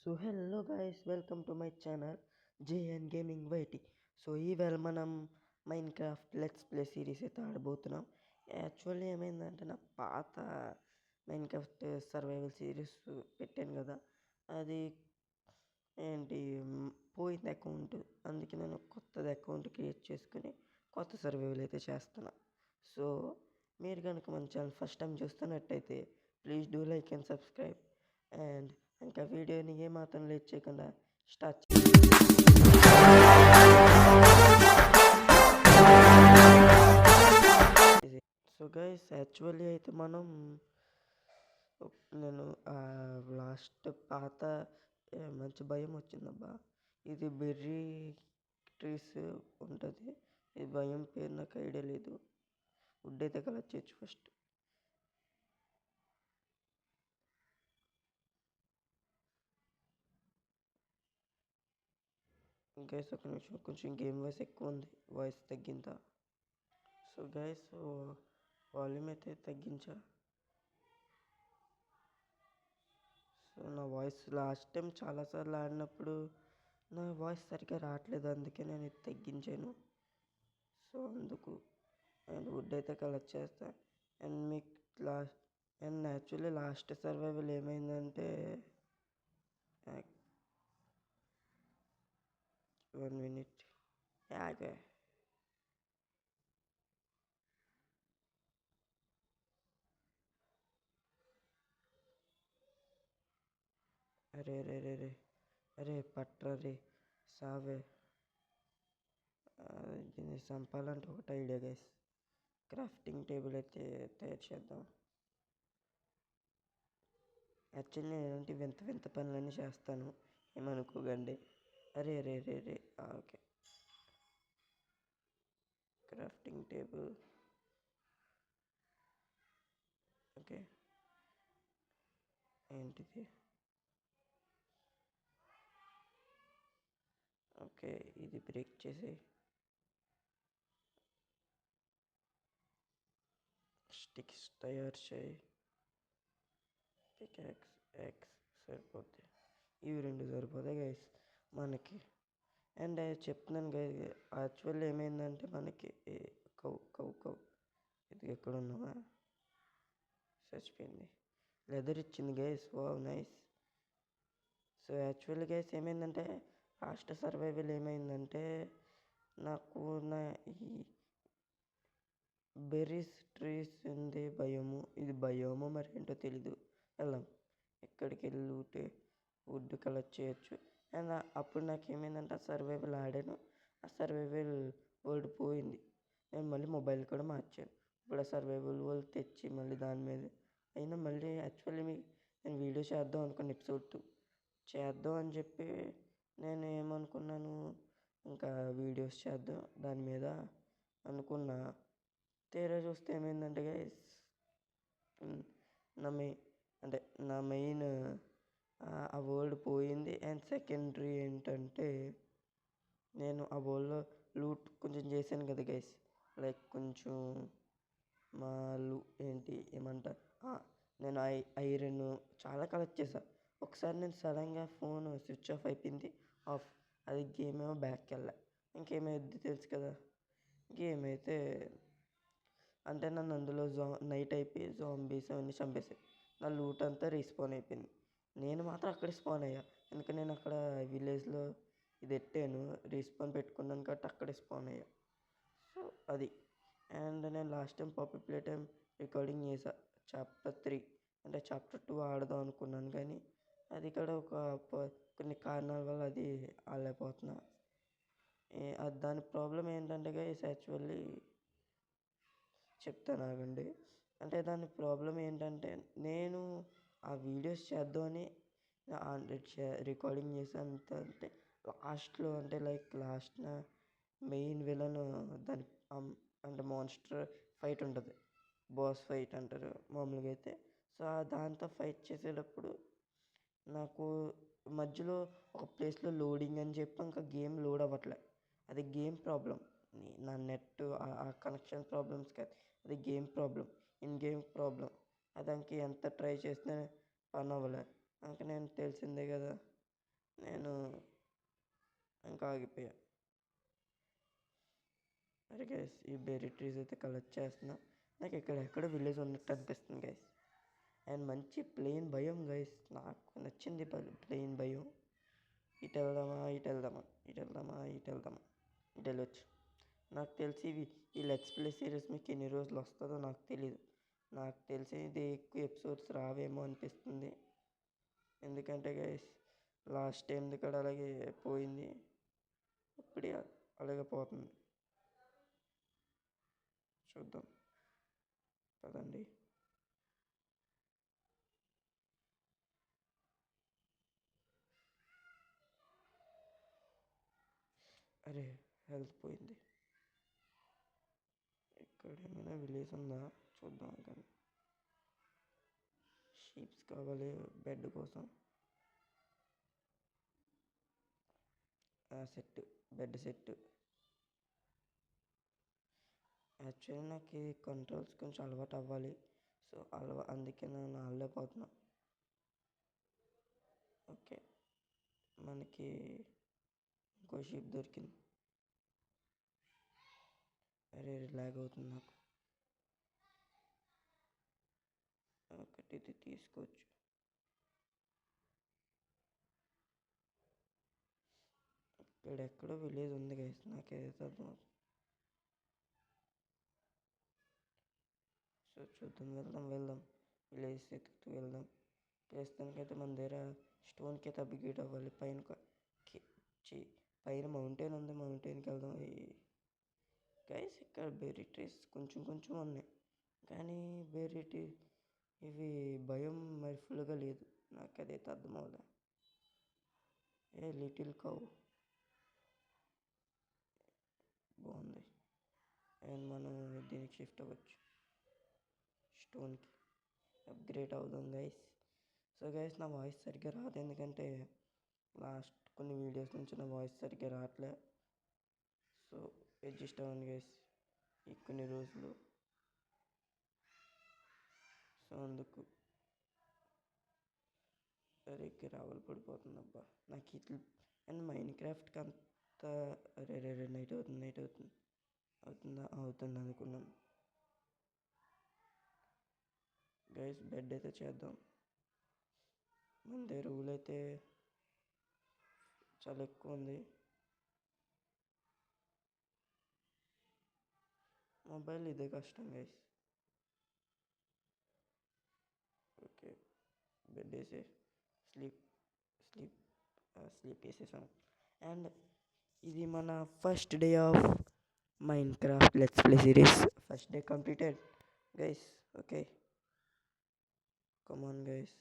So hello guys, welcome to my channel JN gaming YT. So ఈవేళ మనం Minecraft let's play series అయితే ఆడబోతున్నాం. Actually ఏమైందంటే, నా పాత మైన్ క్రాఫ్ట్ సర్వైవల్ సిరీస్ పెట్టాను కదా, అది ఏంటి పోయింది అకౌంట్. అందుకే నేను కొత్తది అకౌంట్ క్రియేట్ చేసుకుని కొత్త సర్వైవల్ అయితే చేస్తున్నా. సో మీరు కనుక మన ఛానల్ ఫస్ట్ టైం చూస్తున్నట్టయితే please do like and subscribe. And ఇంకా వీడియోని ఏమాత్రం లేట్ చేయకుండా స్టార్ట్ సో గైస్, యాక్చువల్లీ అయితే నేను లాస్ట్ పాత మంచి భయం వచ్చిందబ్బా. ఇది బెర్రీ ట్రీస్ ఉంటుంది. ఈ భయం పేరు నాకు ఐడియా లేదు. వుడ్ అయితే కలెక్ట్ చేయొచ్చు ఫస్ట్. గైస్ ఒక నిమిషం, కొంచెం గేమ్ వాయిస్ ఎక్కువ ఉంది. వాయిస్ తగ్గిందా? సో గైస్, వాల్యూమ్ అయితే తగ్గించా. సో నా వాయిస్ లాస్ట్ టైం చాలాసార్లు ఆడినప్పుడు నా వాయిస్ సరిగ్గా రావట్లేదు, అందుకే నేను ఇది తగ్గించాను. సో అందుకు అండ్ వుడ్ అయితే కలెక్ట్ చేస్తా. అండ్ మీకు అండ్ యాక్చువల్లీ లాస్ట్ సర్వైవల్ ఏమైందంటే, 1 minute యాగే. అరే రే రే రే అరే పట్రా రే, సావే. దీన్ని చంపాలంటే ఒకటి ఐడియా గైస్. క్రాఫ్టింగ్ టేబుల్ అయితే తయారు చేద్దాం. యాక్చువల్లీ నేను ఇలాంటి వింత వింత పనులన్నీ చేస్తాను, ఏమనుకోకండి. అరే రే రే రే ఓకే. Crafting table okay. ఏంటిది? ఓకే, ఇది బ్రేక్ చేసి స్టిక్స్ తయారు చేయి. పికాక్స్ ఎక్స్ సరిపోద్ది. ఇవి రెండు సరిపోతాయి గైస్ మనకి. అండ్ చెప్తున్నాను గైస్, యాక్చువల్లీ ఏమైందంటే మనకి కౌ కౌ కౌ ఇది ఎక్కడ ఉన్నావా? చచ్చిపోయింది. లెదర్ ఇచ్చింది guys, wow nice. So actually guys ఏమైందంటే, లాస్ట్ సర్వైవల్ ఏమైందంటే, నాకు నా ఈ బెర్రీస్ ట్రీస్ ఉంది భయము. ఇది భయమో మరి ఏంటో తెలీదు. వెళ్దాం, ఎక్కడికి వెళ్ళి వుడ్ కలెక్ట్ చేయొచ్చు. అండ్ అప్పుడు నాకు ఏమైందంటే, ఆ సర్వైవల్ ఆడాను, ఆ సర్వైవల్ వర్డ్ పోయింది. నేను మళ్ళీ మొబైల్ కూడా మార్చాను. ఇప్పుడు ఆ సర్వైవల్ వర్డ్ తెచ్చి మళ్ళీ దాని మీద అయినా మళ్ళీ యాక్చువల్లీ నేను వీడియో చేద్దాం అనుకున్న ఎపిసోడ్ 2 చేద్దాం అని చెప్పి నేను ఏమనుకున్నాను, ఇంకా వీడియోస్ చేద్దాం దాని మీద అనుకున్నా. తీరా చూస్తే ఏమైందంటే గైస్, నా మెయిన్ అంటే నా మెయిన్ ఆ వరల్డ్ పోయింది. అండ్ సెకండరీ ఏంటంటే, నేను ఆ వరల్డ్లో లూట్ కొంచెం చేశాను కదా గైస్. లైక్ కొంచెం మా ఏంటి ఏమంటారు, నేను ఐరన్ చాలా కలెక్ట్ చేశాను. ఒకసారి నేను సడన్గా ఫోన్ స్విచ్ ఆఫ్ అయిపోయింది, ఆఫ్. అది గేమ్ ఏమో బ్యాక్కి వెళ్ళా. ఇంకేమైంది తెలుసు కదా, గేమ్ అయితే అంటే నన్ను అందులో నైట్ అయిపోయి జాంబీస్ అవన్నీ చంపేసాయి. నా లూట్ అంతా రీస్పాన్ అయిపోయింది. నేను మాత్రం అక్కడే స్పాన్ అయ్యా, ఎందుకంటే నేను అక్కడ విలేజ్లో ఇది ఎట్టాను, రీస్పాన్ పెట్టుకున్నాను కాబట్టి అక్కడే స్పాన్ అయ్యా. సో అది. అండ్ నేను last time poppy play time recording చేసా చాప్టర్ 3, అంటే చాప్టర్ 2 ఆడదాం అనుకున్నాను, కానీ అది కూడా కొన్ని కారణాల వల్ల అది ఆడలేకపోతున్నా. దాని ప్రాబ్లం ఏంటంటే గైస్, యాక్చువల్లీ చెప్తాను ఆగండి. అంటే దాని ప్రాబ్లం ఏంటంటే, నేను ఆ వీడియోస్ చేద్దామని 100 రికార్డింగ్ చేశాను. అంటే లాస్ట్లో అంటే లైక్ లాస్ట్న మెయిన్ విలన్ దాని అంటే మాన్స్టర్ ఫైట్ ఉంటుంది, బాస్ ఫైట్ అంటారు మామూలుగా అయితే. సో దాంతో ఫైట్ చేసేటప్పుడు నాకు మధ్యలో ఒక ప్లేస్లో లోడింగ్ అని చెప్పి ఇంకా గేమ్ లోడ్ అవ్వట్లే. అది గేమ్ ప్రాబ్లం, నా నెట్ ఆ కనెక్షన్ ప్రాబ్లమ్స్ కాదు, అది game problem, in game problem. అది ఇంక ఎంత ట్రై చేసినా పని అవ్వలే. ఇంక నేను తెలిసిందే కదా, నేను ఇంకా ఆగిపోయా. అరే గైస్, ఈ బెర్రీ ట్రీస్ అయితే కలెక్ట్ చేస్తున్నా. నాకు ఎక్కడెక్కడ విలేజ్ ఉన్నట్టు అనిపిస్తుంది గైస్. అండ్ మంచి ప్లెయిన్ భయం గైస్, నాకు నచ్చింది ప్లెయిన్ భయం. ఇటు వెళ్దామా ఇటు వెళ్దామా ఇటు వెళ్దామా ఇటు వెళ్దామా ఇటు వెళ్ళొచ్చు. నాకు తెలిసి ఈ లెట్స్ ప్లే సిరీస్ మీకు ఎన్ని రోజులు వస్తుందో నాకు తెలియదు. నాకు తెలిసి ఇది ఎక్కువ ఎపిసోడ్స్ రావేమో అనిపిస్తుంది. ఎందుకంటే గైస్ లాస్ట్ టైంది కూడా అలాగే పోయింది, ఇప్పుడే అలాగే పోతుంది. చూద్దాం కదండి. అరే హెల్త్ పోయింది. ఇక్కడ ఏమైనా విలేజ్ ఉందా చూద్దాం. కానీ షీప్స్ కావాలి బెడ్ కోసం. Set, bed set. యాక్చువల్లీ నాకు ఈ కంట్రోల్స్ కొంచెం అలవాటు అవ్వాలి. సో అందుకే నేను ఆడలేకపోతున్నా. ఓకే, మనకి ఇంకో షీప్ దొరికింది. అరే రిలాగ్ అవుతుంది నాకు. ఒకటి ఇది తీసుకోవచ్చు. ఇక్కడెక్కడో విలేజ్ ఉంది గైస్, నాకేదైతే అర్థమవుతుంది. సో చూద్దాం, వెళ్దాం విలేజ్ ఎత్తుకుతూ వెళ్దాం. ప్రస్తుతానికైతే మన దగ్గర స్టోన్కి అయితే అప్గ్రేడ్ అవ్వాలి. పైన మౌంటైన్ ఉంది, మౌంటైన్కి వెళ్దాం. గైస్ ఇక్కడ బెర్రీ ట్రీస్ కొంచెం కొంచెం ఉన్నాయి, కానీ బెర్రీ ట్రీ ఇవి భయం మరి ఫుల్గా లేదు. నాకు అదైతే అర్థం అవ్వలే. లిటిల్ కౌ బాగుంది. అండ్ మనం దీనికి షిఫ్ట్ అవ్వచ్చు, స్టోన్కి అప్గ్రేడ్ అవుదాం గైస్. సో గైస్ నా వాయిస్ సరిగ్గా రాదు, ఎందుకంటే లాస్ట్ కొన్ని వీడియోస్ నుంచి నా వాయిస్ సరిగ్గా రావట్లే. సో అడ్జస్ట్ అవ్వండి గైస్ ఈ కొన్ని రోజులు. సో అందుకు సరిగ్గా రావాలి పడిపోతుంది అబ్బా నాకు ఇట్లా. అండ్ మైన్ క్రాఫ్ట్కి అంత అరే నైట్ అవుతుంది అవుతుంది అనుకున్నాను. గైస్ బెడ్ అయితే చేద్దాం. మన దగ్గర రూల్ అయితే చాలా ఎక్కువ ఉంది. మొబైల్ ఇదే కష్టం గైస్. ఓకే, బెడ్ వేసే స్లీప్ స్లీప్ స్లీప్ వేసేసాం. అండ్ ఇది మన first day of Minecraft let's play series. First day completed guys. Okay come on guys.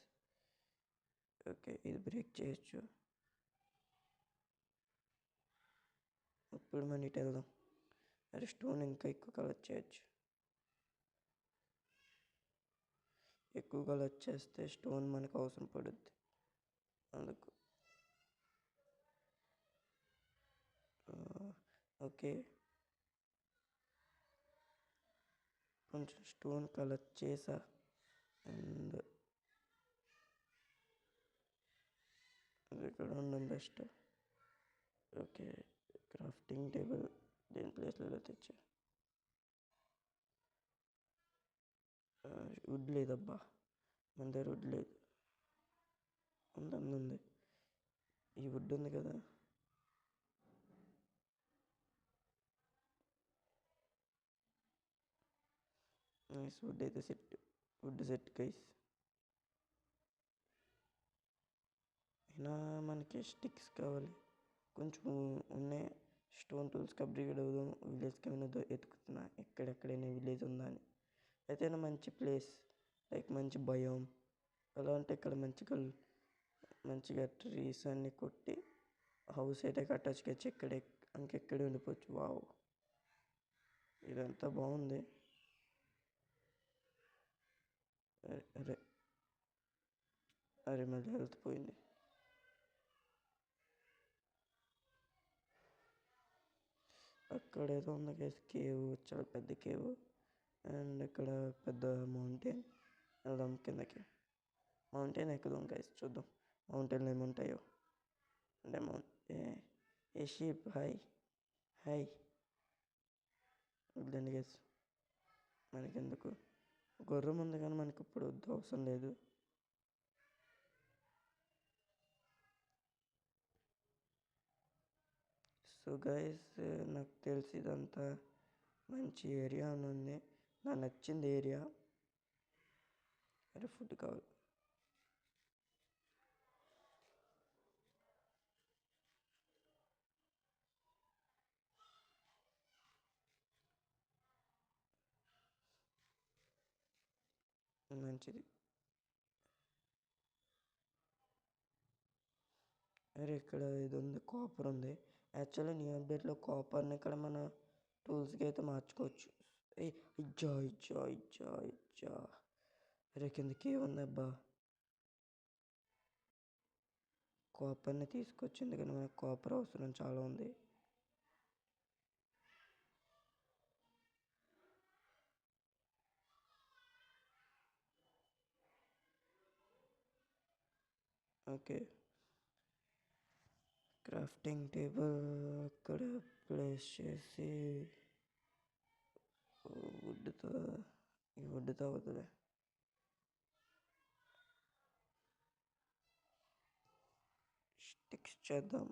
Okay ఇది బ్రేక్ చేయొచ్చు. ఇప్పుడు మనం ఇటు వెళ్దాం. అరే స్టోన్ ఇంకా ఎక్కువ కలెక్ట్ చేయొచ్చు. ఎక్కువ కలెక్ట్ చేస్తే స్టోన్ మనకు అవసరం పడుద్ది, అందుకు. ఓకే కొంచెం స్టోన్ కలెక్ట్ చేసా. అండ్ అది ఇక్కడ ఉండడం బెస్ట్. ఓకే క్రాఫ్టింగ్ టేబుల్ దేని ప్లేస్లో తెచ్చా. వుడ్ లేదబ్బా, మన దగ్గర వుడ్ లేదు. ఉంది ఈ వుడ్ ఉంది కదా. వుడ్ అయితే సెట్, వుడ్ సెట్ గైస్. అయినా మనకి స్టిక్స్ కావాలి కొంచెం ఉన్నాయి. స్టోన్ టూల్స్కి అప్గ్రేడ్ అవుదాం. విలేజ్కి ఏమైనా ఎతుకుతున్నా ఎక్కడెక్కడైనా విలేజ్ ఉందా అని. అయితే మంచి ప్లేస్, లైక్ మంచి భయం ఎలా అంటే ఇక్కడ మంచిగా ట్రీస్ అన్నీ కొట్టి హౌస్ అయితే కట్టచ్చు. ఇంకెక్కడే ఉండిపోవచ్చు. వావ్ ఇదంతా బాగుంది. అరే అరే మళ్ళీ హెల్త్ పోయింది. అక్కడ ఏదో ఉంది గైస్, కేవ్, చాలా పెద్ద కేవ్. అండ్ ఇక్కడ పెద్ద మౌంటైన్. వెళ్దాం కిందకి, మౌంటైన్ ఎక్కుదాం గైస్, చూద్దాం మౌంటైన్లో ఏముంటాయో. డెమోన్ ఏ ఏ షీప్ హై హై వద్దండి గైస్, మనకెందుకు. గుర్రం ఉంది కానీ మనకి ఇప్పుడు వద్దు, అవసరం లేదు. సో గైస్, నాకు తెలిసి ఇదంతా మంచి ఏరియా అని ఉంది, నాకు నచ్చింది ఏరియా. అరే ఫుడ్ కావాలి. మంచిది. అరే ఇక్కడ ఇది ఉంది, కాపర్ ఉంది. యాక్చువల్లీ న్యూ అప్డేట్లో కాపర్ని ఇక్కడ మన టూల్స్కి అయితే మార్చుకోవచ్చు. ఏ ఇజ్జా ఇజ్జా ఇజ్జా ఇజ్జా. అరే కిందకి ఉంది అబ్బా. కాపర్ని తీసుకొచ్చి, ఎందుకంటే మనకు కాపర్ అవసరం చాలా ఉంది. ఓకే, క్రాఫ్టింగ్ టేబుల్ అక్కడ ప్లేస్ చేసి వుడ్తో, ఈ వుడ్తో అవుతుంది. స్టిక్స్ చేద్దాం.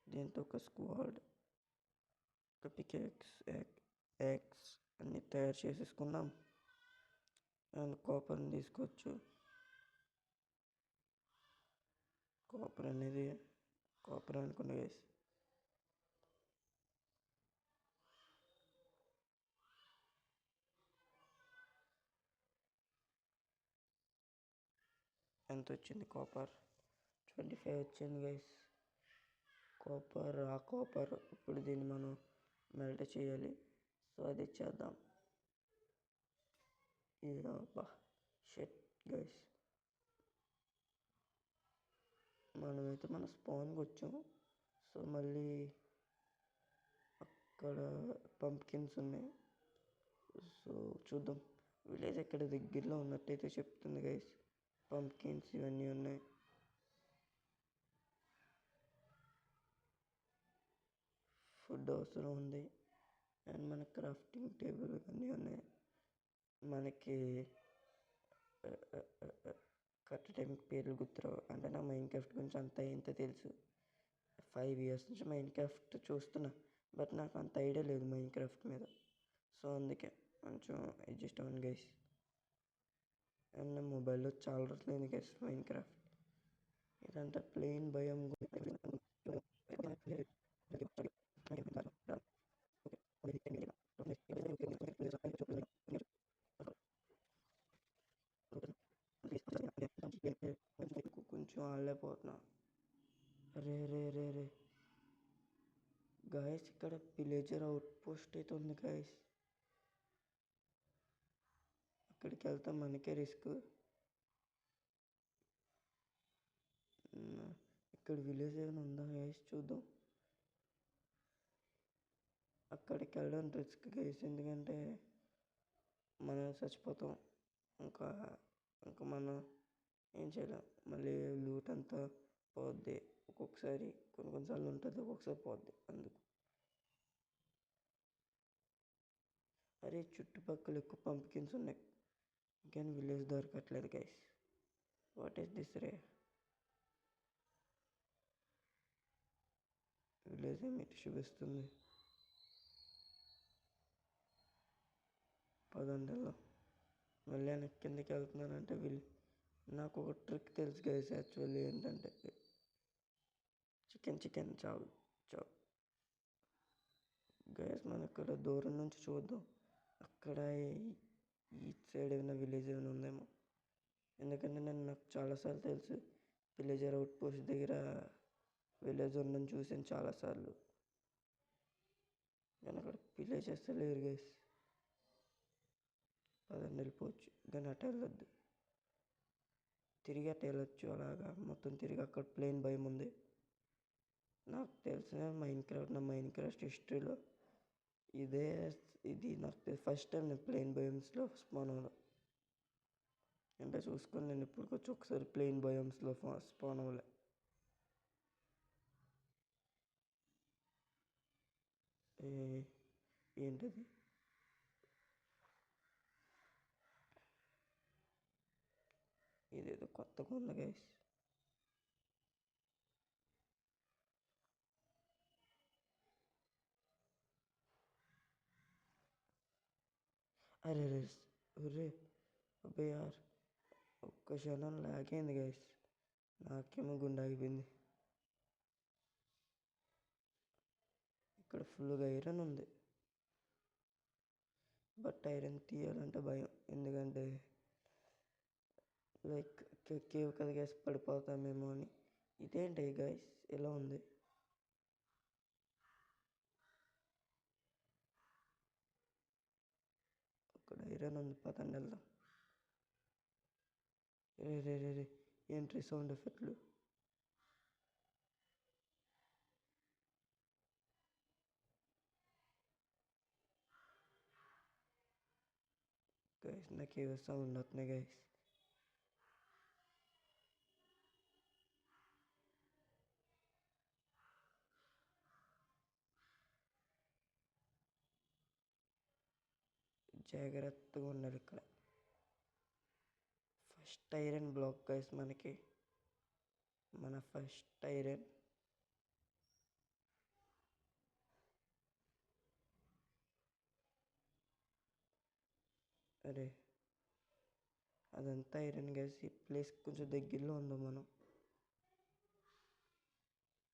దీంతో ఒక స్క్వాడ్, ఒక పికెక్స్, ఎగ్స్ అన్నీ తయారు చేసేసుకున్నాం. అండ్ కాపర్ని తీసుకోవచ్చు. కాపర్ అనేది కాపర్ అనుకున్నా గైస్. ఎంత వచ్చింది కాపర్? 25 వచ్చింది గైస్ కాపర్. ఆ కాపర్ ఇప్పుడు దీన్ని మనం మెల్ట్ చేయాలి. సో అది చేద్దాం. బా షెట్ గైస్, మనమైతే మన స్పాన్కి వచ్చాము. సో మళ్ళీ అక్కడ పంప్కిన్స్ ఉన్నాయి. సో చూద్దాం. విలేజ్ ఎక్కడ దగ్గరలో ఉన్నట్టయితే చెప్తుంది గైస్. పంప్కిన్స్ ఇవన్నీ ఉన్నాయి. ఫుడ్ అవసరం ఉంది. అండ్ మన క్రాఫ్టింగ్ టేబుల్ ఇవన్నీ ఉన్నాయి. మనకి కరెక్ట్ టైంకి పేర్లు గుర్తురావు. అంటే నా మైన్ క్రాఫ్ట్ గురించి అంత ఇంత తెలుసు. 5 years నుంచి మైన్ క్రాఫ్ట్ చూస్తున్నా, బట్ నాకు అంత ఐడియా లేదు మైన్ క్రాఫ్ట్ మీద. సో అందుకే కొంచెం అడ్జస్ట్ అవ్వండి గైస్. అండ్ నా మొబైల్లో చాలా రోజులైంది గైస్ మైన్ క్రాఫ్ట్. ఇదంతా ప్లెయిన్ భయం. కొంచెం ఆడలేకపోతున్నా. రే రే రే రే గాయస్, ఇక్కడ విలేజర్ అవుట్ పోస్ట్ అయితే ఉంది గాయస్. అక్కడికి వెళ్తాం, మనకే రిస్క్. ఇక్కడ విలేజ్ ఏమైనా ఉందా గైస్, చూద్దాం. అక్కడికి వెళ్ళడం రిస్క్ గైస్, ఎందుకంటే మనం చచ్చిపోతాం. ఇంకా ఇంకా మనం ఏం చేయలేం. మళ్ళీ లూట్ అంతా పోద్ది. ఒక్కొక్కసారి కొన్నిసార్లు ఉంటుంది, ఒక్కొక్కసారి పోద్ది. అందుకు అరే చుట్టుపక్కల ఎక్కువ పంప్కిన్స్ ఉన్నాయి, కానీ విలేజ్ దొరకట్లేదు guys. What is this ray? Village ఏమి చూపిస్తుంది? పదండల్లో మళ్ళీ వెనక్కి కిందకి వెళ్తున్నానంటే నాకు ఒక ట్రిక్ తెలుసు గైస్. యాక్చువల్లీ ఏంటంటే చికెన్ చావు చావు గైస్. మనం ఇక్కడ దూరం నుంచి చూద్దాం. అక్కడ ఈ సైడ్ ఏమైనా విలేజ్ ఏమైనా ఉందేమో. ఎందుకంటే నాకు చాలాసార్లు తెలుసు, విలేజర్ అవుట్ పోస్ట్ దగ్గర విలేజ్ ఉందని చూసాను చాలాసార్లు. కానీ అక్కడ విలేజెస్ లేరు గైస్. పదండి వెళ్ళిపోవచ్చు, కానీ అటు వెళ్ళొద్దు. తిరిగి అటు వెళ్ళొచ్చు, అలాగా మొత్తం తిరిగి. అక్కడ ప్లేన్ భయం ఉంది. నాకు తెలిసిన నా మైన్ క్రాఫ్ట్ హిస్టరీలో ఇది నాకు ఫస్ట్ టైం నేను ప్లేన్ బయోమ్స్లో స్పాన్ అవ్వడం. అంటే చూసుకొని నేను ఇప్పటికొచ్చి ఒకసారి ప్లేన్ బయోమ్స్లో స్పాన్ అవ్వలే. ఏ- ఏంటది? ఇదేదో కొత్తగా ఉంది గైస్. అరే రే ఒరే అబ్బే యార్, ఒక్క క్షణం లాగైంది గైస్. నాకేమో గుండె ఆగిపోయింది. ఇక్కడ ఫుల్గా ఐరన్ ఉంది, బట్ ఐరన్ తీయాలంటే భయం. ఎందుకంటే లైక్ కేవ్ కదా గైస్, పడిపోతామేమో అని. ఇదేంటి గైస్ ఎలా ఉంది? ఇక్కడ ఐరన్ ఉంది, పదండి వెళ్దాం. రే రే రే రే ఏంట్రీ సౌండ్ ఎఫెక్ట్లు? గైస్ నాకు ఏవో సౌండ్ వస్తున్నాయి గైస్. జాగ్రత్తగా ఉండాలి ఇక్కడ. ఫస్ట్ ఐరన్ బ్లాక్ గైస్ మనకి, మన ఫస్ట్ ఐరన్. అరే అదంతా ఐరన్ గైస్. ఈ ప్లేస్ కొంచెం దగ్గరలో ఉందాం మనం,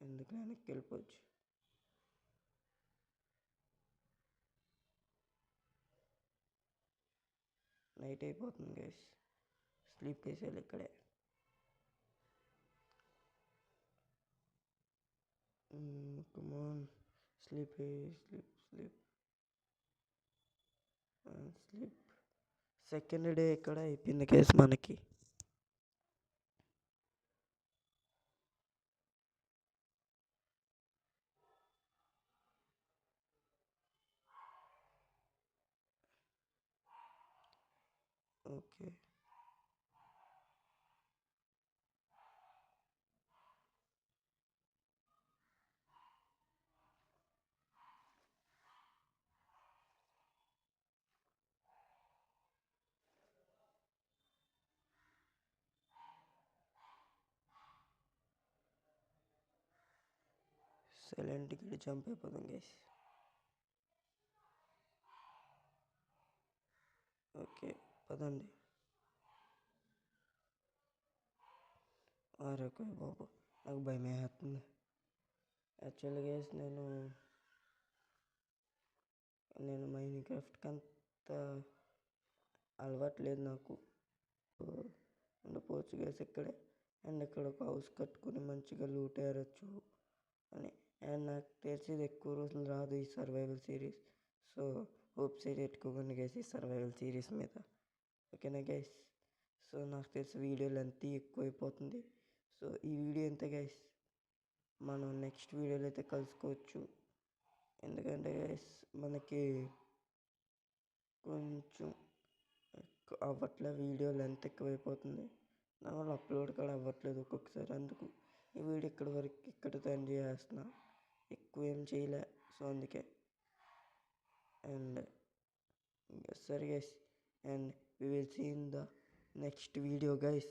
ఎందుకు వెనక్కి వెళ్ళిపోవచ్చు. నైట్ అయిపోతుంది గైస్, స్లీప్ చేసేయాలి ఇక్కడే. Come on sleep sleep sleep sleep. Second day ఇక్కడ అయిపోయింది గైస్ మనకి. ఓకే సైలెంట్గా జంప్ అయిపోదాం గైస్. ఓకే పదండి. అరొక బాబు, నాకు భయం వేస్తుంది. యాక్చువల్గా గైస్ నేను మైనింగ్ క్రాఫ్ట్కి అంత అలవాటు లేదు నాకు. ఉండపోవచ్చు గైస్ ఇక్కడే, అండ్ ఇక్కడ ఒక హౌస్ కట్టుకుని మంచిగా లూట్ ఏరొచ్చు అని. అండ్ నాకు తెలిసి ఇది ఎక్కువ రోజులు రాదు ఈ సర్వైవల్ సిరీస్. సో హోప్స్ అయితే పెట్టుకోకండి గైస్ ఈ సర్వైవల్ సిరీస్ మీద, ఓకేనా గైస్? సో నాకు తెలిసి వీడియో లెంత్ ఎక్కువైపోతుంది. సో ఈ వీడియో ఎంత గైస్, మనం నెక్స్ట్ వీడియోలో అయితే కలుసుకోవచ్చు. ఎందుకంటే గైస్ మనకి కొంచెం అవ్వట్లే, వీడియో లెంత్ ఎక్కువైపోతుంది. నా వల్ల అప్లోడ్ కూడా అవ్వట్లేదు ఒక్కొక్కసారి. అందుకు ఈ వీడియో ఇక్కడ వరకు ఇక్కడితో ఎండ్ చేస్తున్నా, ఎక్కువ ఏం చేయలే. సో అందుకే. అండ్ సరే guys, and we will see in the next video guys.